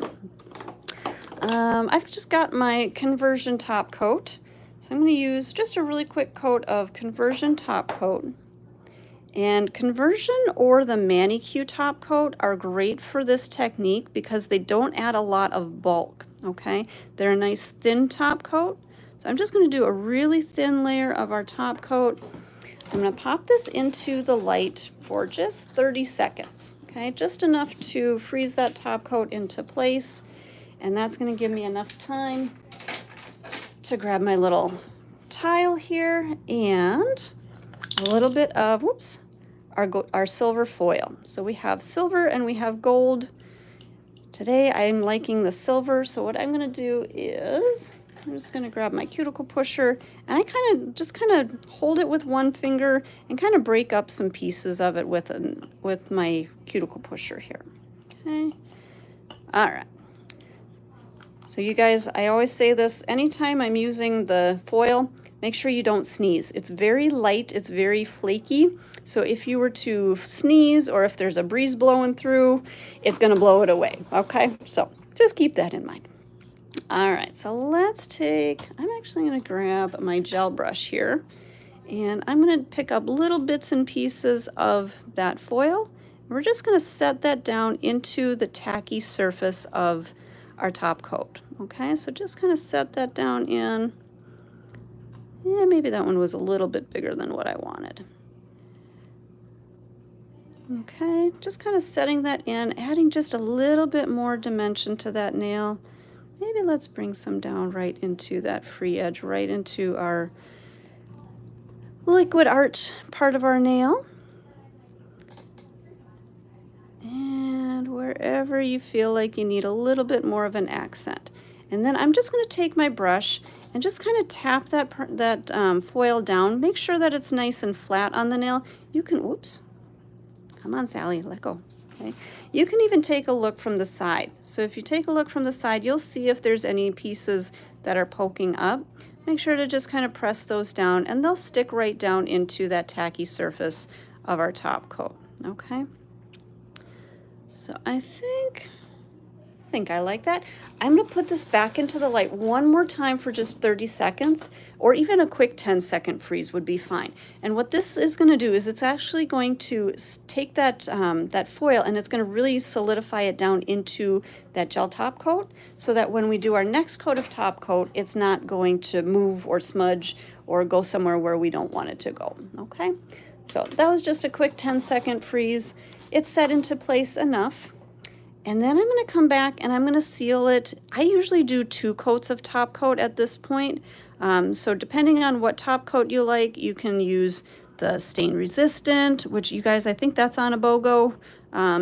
I've just got my conversion top coat. So I'm going to use just a really quick coat of conversion top coat. And conversion or the manicure top coat are great for this technique because they don't add a lot of bulk, okay? They're a nice thin top coat. So I'm just going to do a really thin layer of our top coat. I'm going to pop this into the light for just 30 seconds, okay? Just enough to freeze that top coat into place. And that's going to give me enough time to grab my little tile here and a little bit of, whoops, our silver foil. So we have silver and we have gold. Today I'm liking the silver, so what I'm going to do is I'm just going to grab my cuticle pusher and I just kind of hold it with one finger and kind of break up some pieces of it with my cuticle pusher here. Okay. All right. So you guys, I always say this, anytime I'm using the foil, make sure you don't sneeze. It's very light, it's very flaky. So if you were to sneeze or if there's a breeze blowing through, it's gonna blow it away, okay? So just keep that in mind. All right, so let's I'm actually gonna grab my gel brush here and I'm gonna pick up little bits and pieces of that foil. We're just gonna set that down into the tacky surface of our top coat. Okay, so just kind of set that down in. Yeah, maybe that one was a little bit bigger than what I wanted. Okay, just kind of setting that in, adding just a little bit more dimension to that nail. Maybe let's bring some down right into that free edge, right into our liquid art part of our nail. And wherever you feel like you need a little bit more of an accent. And then I'm just going to take my brush and just kind of tap that foil down. Make sure that it's nice and flat on the nail. You can, whoops, come on Sally, let go. Okay. You can even take a look from the side. So if you take a look from the side, you'll see if there's any pieces that are poking up. Make sure to just kind of press those down and they'll stick right down into that tacky surface of our top coat. Okay. So I think I like that. I'm going to put this back into the light one more time for just 30 seconds, or even a quick 10-second freeze would be fine. And what this is going to do is it's actually going to take that, that foil and it's going to really solidify it down into that gel top coat so that when we do our next coat of top coat, it's not going to move or smudge or go somewhere where we don't want it to go. Okay, so that was just a quick 10-second freeze. It's set into place enough. And then I'm going to come back and I'm going to seal it. I usually do 2 coats of top coat at this point. So depending on what top coat you like, you can use the stain resistant, which you guys, I think that's on a BOGO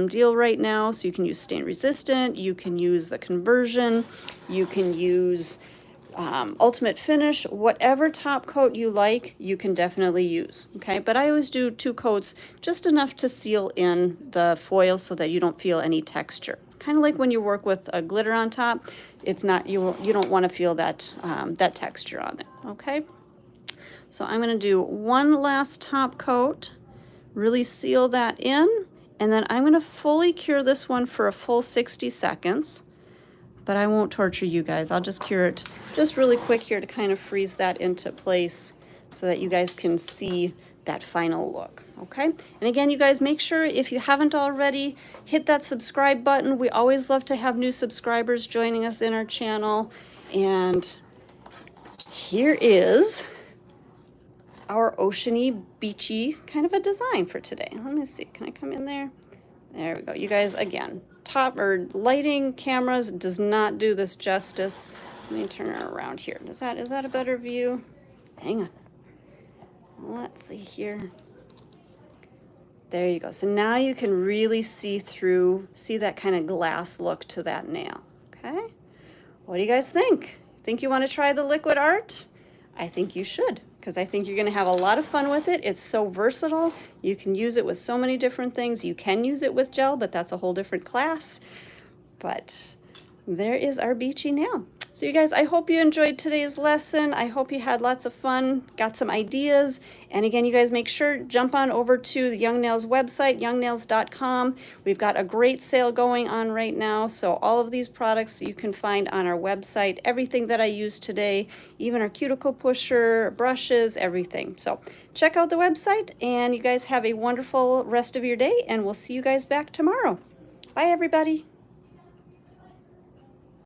deal right now. So you can use stain resistant, you can use the conversion, you can use ultimate finish, whatever top coat you like, you can definitely use. Okay, but I always do 2 coats, just enough to seal in the foil so that you don't feel any texture. Kind of like when you work with a glitter on top, it's not, you don't want to feel that that texture on it. Okay, so I'm going to do one last top coat, really seal that in, and then I'm going to fully cure this one for a full 60 seconds. But I won't torture you guys. I'll just cure it just really quick here to kind of freeze that into place so that you guys can see that final look, okay? And again, you guys, make sure if you haven't already, hit that subscribe button. We always love to have new subscribers joining us in our channel. And here is our oceany, beachy kind of a design for today. Let me see, can I come in there? There we go. You guys, again, top or lighting cameras does not do this justice. Let me turn it around here. Is that a better view? Hang on. Let's see here. There you go. So now you can really see that kind of glass look to that nail. Okay. What do you guys think? Think you want to try the liquid art? I think you should, because I think you're going to have a lot of fun with it. It's so versatile. You can use it with so many different things. You can use it with gel, but that's a whole different class. But there is our beachy nail. So you guys, I hope you enjoyed today's lesson. I hope you had lots of fun, got some ideas. And again, you guys make sure, jump on over to the Young Nails website, youngnails.com. We've got a great sale going on right now. So all of these products you can find on our website, everything that I used today, even our cuticle pusher, brushes, everything. So check out the website, and you guys have a wonderful rest of your day, and we'll see you guys back tomorrow. Bye, everybody.